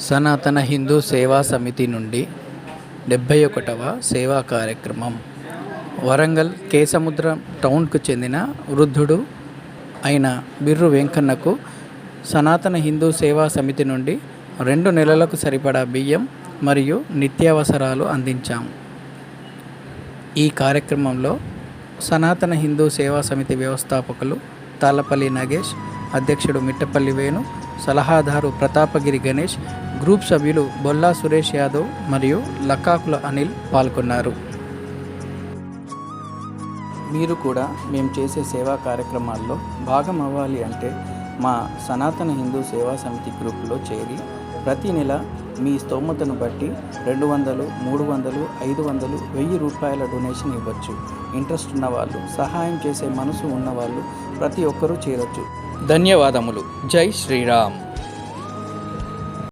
సనాతన హిందూ సేవా సమితి నుండి 71వ సేవా కార్యక్రమం. వరంగల్ కేసముద్రం టౌన్కు చెందిన వృద్ధుడు అయిన బిర్రు వెంకన్నకు సనాతన హిందూ సేవా సమితి నుండి 2 నెలలకు సరిపడా బియ్యం మరియు నిత్యావసరాలు అందించాం. ఈ కార్యక్రమంలో సనాతన హిందూ సేవా సమితి వ్యవస్థాపకులు తాళ్ళపల్లి నాగేష్, అధ్యక్షుడు మిట్టపల్లి వేణు, సలహాదారు ప్రతాపగిరి గణేష్, గ్రూప్ సభ్యులు బొల్లా సురేష్ యాదవ్ మరియు లక్కాకుల అనిల్ పాల్గొన్నారు. మీరు కూడా మేము చేసే సేవా కార్యక్రమాల్లో భాగం అవ్వాలి అంటే మా సనాతన హిందూ సేవా సమితి గ్రూపులో చేరి ప్రతి నెల మీ స్తోమతను బట్టి 200, 300, 500, 1000 రూపాయల డొనేషన్ ఇవ్వచ్చు. ఇంట్రెస్ట్ ఉన్నవాళ్ళు, సహాయం చేసే మనసు ఉన్నవాళ్ళు ప్రతి ఒక్కరూ చేరొచ్చు. ధన్యవాదములు. జై శ్రీరామ్.